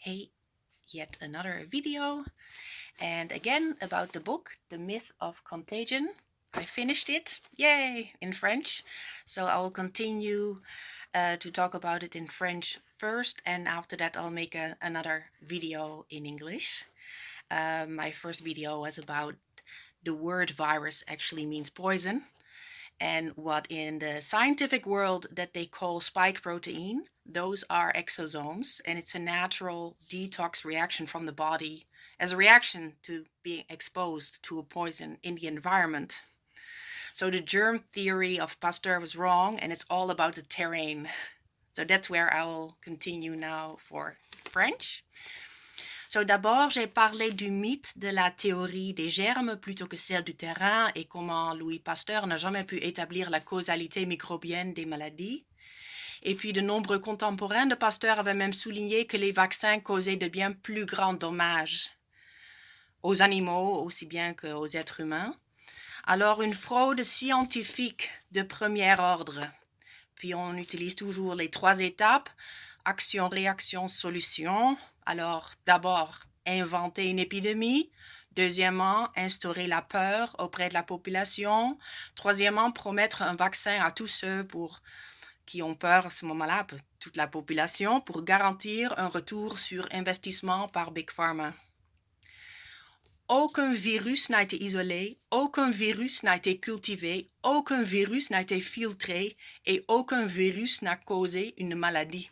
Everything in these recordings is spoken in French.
Hey, yet another video, and again about the book, The Myth of Contagion. I finished it, yay, in French. So I will continue to talk about it in French first, and after that I'll make another video in English. My first video was about the word virus actually means poison, and what in the scientific world that they call spike protein, those are exosomes, and it's a natural detox reaction from the body as a reaction to being exposed to a poison in the environment. So the germ theory of Pasteur was wrong, and it's all about the terrain. So that's where I will continue now for French. So d'abord, j'ai parlé du mythe de la théorie des germes plutôt que celle du terrain et comment Louis Pasteur n'a jamais pu établir la causalité microbienne des maladies. Et puis de nombreux contemporains de Pasteur avaient même souligné que les vaccins causaient de bien plus grands dommages aux animaux aussi bien qu'aux êtres humains. Alors une fraude scientifique de premier ordre. Puis on utilise toujours les 3 étapes: action, réaction, solution. Alors d'abord, inventer une épidémie. Deuxièmement, instaurer la peur auprès de la population. Troisièmement, promettre un vaccin à tous ceux qui ont peur à ce moment-là, toute la population, pour garantir un retour sur investissement par Big Pharma. Aucun virus n'a été isolé, aucun virus n'a été cultivé, aucun virus n'a été filtré et aucun virus n'a causé une maladie.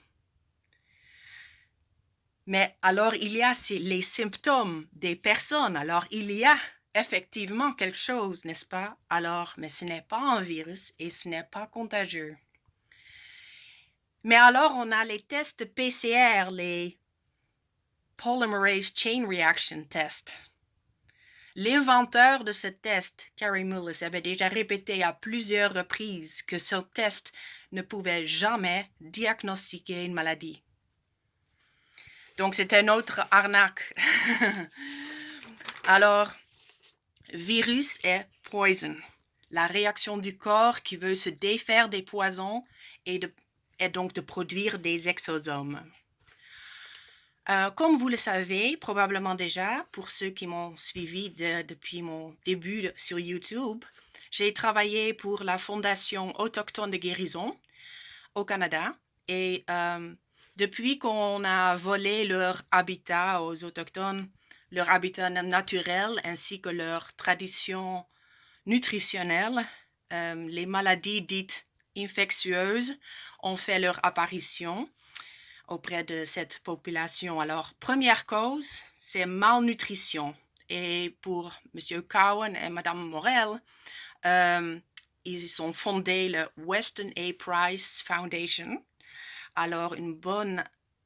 Mais alors il y a les symptômes des personnes, alors il y a effectivement quelque chose, n'est-ce pas? Alors, mais ce n'est pas un virus et ce n'est pas contagieux. Mais alors on a les tests PCR, les Polymerase Chain Reaction Test. L'inventeur de ce test, Kary Mullis, avait déjà répété à plusieurs reprises que ce test ne pouvait jamais diagnostiquer une maladie. Donc c'était une autre arnaque. Alors, virus est poison, la réaction du corps qui veut se défaire des poisons et donc de produire des exosomes. Comme vous le savez probablement déjà, pour ceux qui m'ont suivi depuis mon début sur YouTube, j'ai travaillé pour la Fondation autochtone de guérison au Canada. Et depuis qu'on a volé leur habitat aux Autochtones, leur habitat naturel ainsi que leur tradition nutritionnelle, les maladies dites infectieuses ont fait leur apparition auprès de cette population. Alors, première cause, c'est malnutrition. Et pour M. Cowan et Mme Morel, ils ont fondé le Weston A. Price Foundation. Alors, une bonne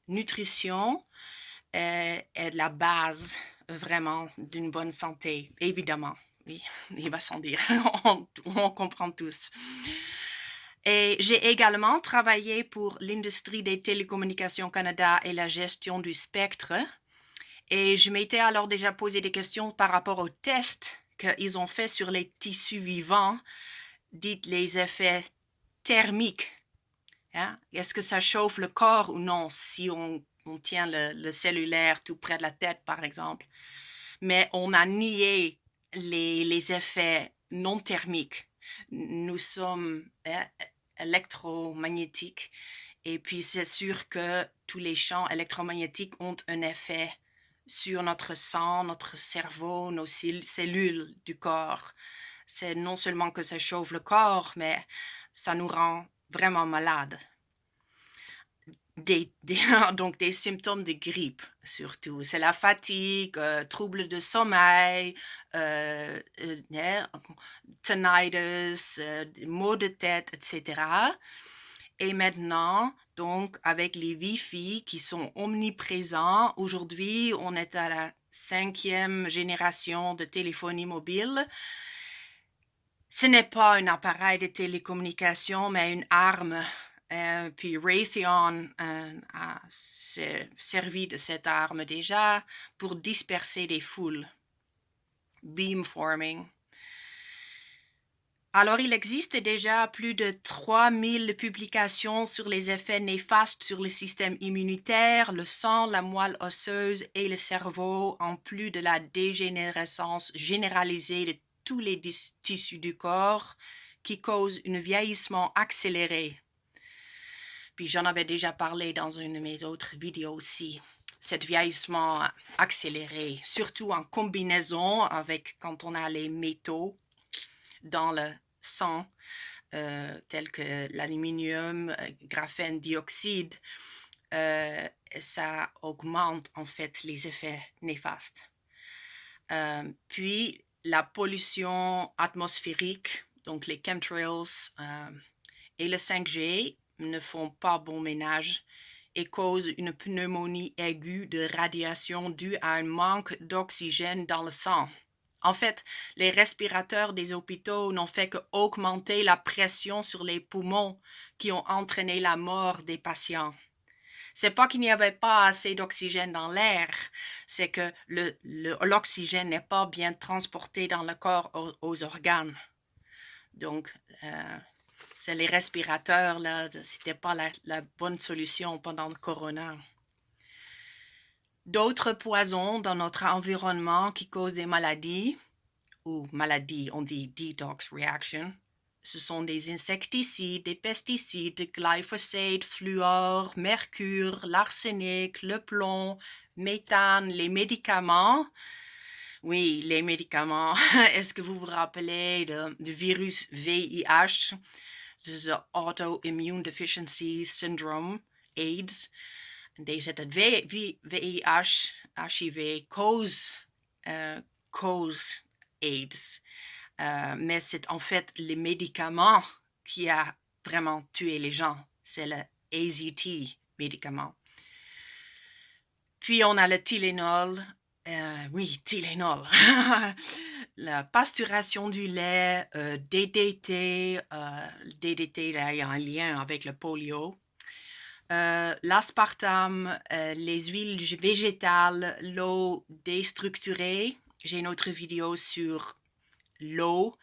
nutrition est la base vraiment d'une bonne santé, évidemment. Oui, il va sans dire, on comprend tous. Et j'ai également travaillé pour l'industrie des télécommunications Canada et la gestion du spectre. Et je m'étais alors déjà posé des questions par rapport aux tests qu'ils ont fait sur les tissus vivants, dites les effets thermiques. Hein? Est-ce que ça chauffe le corps ou non si on tient le cellulaire tout près de la tête, par exemple? Mais on a nié les effets non thermiques. Nous sommes électromagnétiques et puis c'est sûr que tous les champs électromagnétiques ont un effet sur notre sang, notre cerveau, nos cellules du corps. C'est non seulement que ça chauffe le corps, mais ça nous rend vraiment malades. Donc des symptômes de grippe surtout. C'est la fatigue, troubles de sommeil, tinnitus, maux de tête, etc. Et maintenant, donc avec les Wi-Fi qui sont omniprésents, aujourd'hui on est à la 5e génération de téléphonie mobile. Ce n'est pas un appareil de télécommunication, mais une arme. Puis Raytheon a servi de cette arme déjà pour disperser des foules. Beamforming. Alors, il existe déjà plus de 3000 publications sur les effets néfastes sur le système immunitaire, le sang, la moelle osseuse et le cerveau, en plus de la dégénérescence généralisée de tous les tissus du corps qui cause un vieillissement accéléré. Puis j'en avais déjà parlé dans une de mes autres vidéos aussi. Cet vieillissement accéléré, surtout en combinaison avec quand on a les métaux dans le sang, tels que l'aluminium, graphène dioxyde, ça augmente en fait les effets néfastes. Puis la pollution atmosphérique, donc les chemtrails et le 5G ne font pas bon ménage et causent une pneumonie aiguë de radiation due à un manque d'oxygène dans le sang. En fait, les respirateurs des hôpitaux n'ont fait qu'augmenter la pression sur les poumons qui ont entraîné la mort des patients. C'est pas qu'il n'y avait pas assez d'oxygène dans l'air, c'est que l'oxygène n'est pas bien transporté dans le corps aux organes. Donc, c'est les respirateurs, là, c'était pas la bonne solution pendant le corona. D'autres poisons dans notre environnement qui causent des maladies, ou maladies, on dit detox reaction, ce sont des insecticides, des pesticides, glyphosate, fluor, mercure, l'arsenic, le plomb, méthane, les médicaments. Oui, les médicaments. Est-ce que vous vous rappelez du virus VIH? C'est le Autoimmune Deficiency Syndrome, AIDS. Deze het VIH, HIV, cause AIDS. Mais c'est en fait les médicaments qui a vraiment tué les gens. C'est le AZT médicament. Puis on a le Tylenol. Oui, Tylenol. La pasteurisation du lait, DDT. DDT, là, il y a un lien avec le polio. L'aspartame, les huiles végétales, l'eau déstructurée. J'ai une autre vidéo sur l'eau,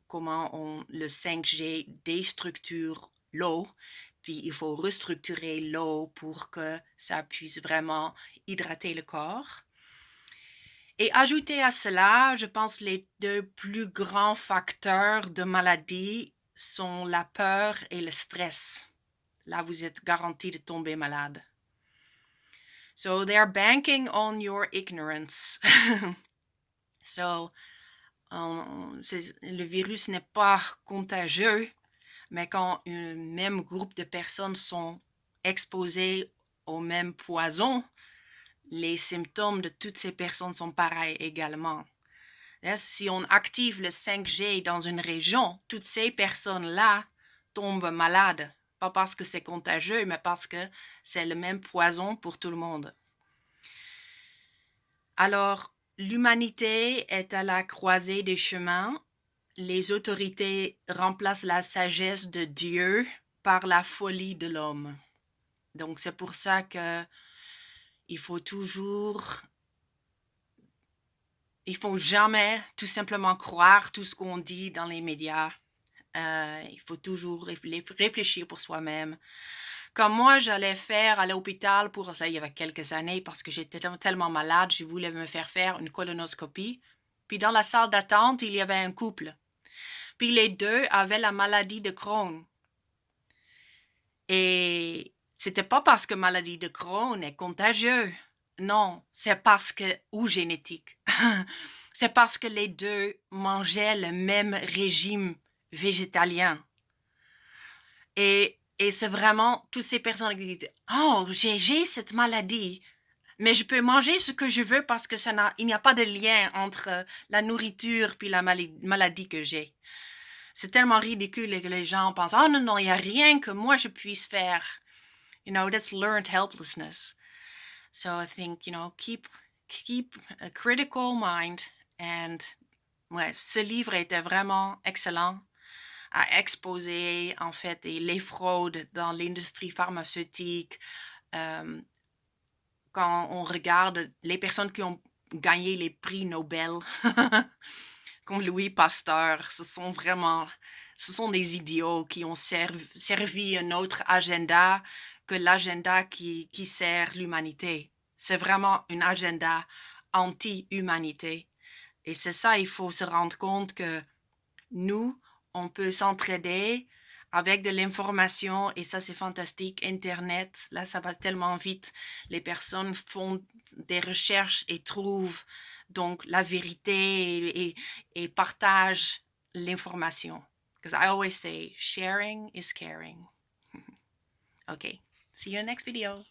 comment le 5G déstructure l'eau. Puis il faut restructurer l'eau pour que ça puisse vraiment hydrater le corps. Et ajouter à cela, je pense les deux plus grands facteurs de maladie sont la peur et le stress. Là, vous êtes garanti de tomber malade. So they're banking on your ignorance. So, le virus n'est pas contagieux, mais quand un même groupe de personnes sont exposées au même poison, les symptômes de toutes ces personnes sont pareils également. Si on active le 5G dans une région, toutes ces personnes-là tombent malades. Pas parce que c'est contagieux, mais parce que c'est le même poison pour tout le monde. Alors, l'humanité est à la croisée des chemins. Les autorités remplacent la sagesse de Dieu par la folie de l'homme. Donc, c'est pour ça que il faut jamais tout simplement croire tout ce qu'on dit dans les médias. Il faut toujours réfléchir pour soi-même. Comme moi, j'allais faire à l'hôpital pour ça il y avait quelques années parce que j'étais tellement malade, je voulais me faire une colonoscopie. Puis dans la salle d'attente, il y avait un couple. Puis les deux avaient la maladie de Crohn. Et c'était pas parce que maladie de Crohn est contagieuse. Non, c'est parce que, ou génétique. C'est parce que les deux mangeaient le même régime végétalien. Et c'est vraiment toutes ces personnes qui disent « Oh, j'ai cette maladie, mais je peux manger ce que je veux parce que il n'y a pas de lien entre la nourriture puis la maladie que j'ai. » C'est tellement ridicule que les gens pensent « Oh non, il n'y a rien que moi je puisse faire. » You know, that's learned helplessness. So I think, keep a critical mind. And ouais, ce livre était vraiment excellent à exposer, en fait, les fraudes dans l'industrie pharmaceutique. Quand on regarde les personnes qui ont gagné les prix Nobel, comme Louis Pasteur. Ce sont des idiots qui ont servi un autre agenda que l'agenda qui sert l'humanité. C'est vraiment un agenda anti-humanité. Et c'est ça, il faut se rendre compte que nous, on peut s'entraider avec de l'information et ça c'est fantastique. Internet, là ça va tellement vite. Les personnes font des recherches et trouvent donc la vérité et partagent l'information. Because I always say sharing is caring. Okay, see you in the next video.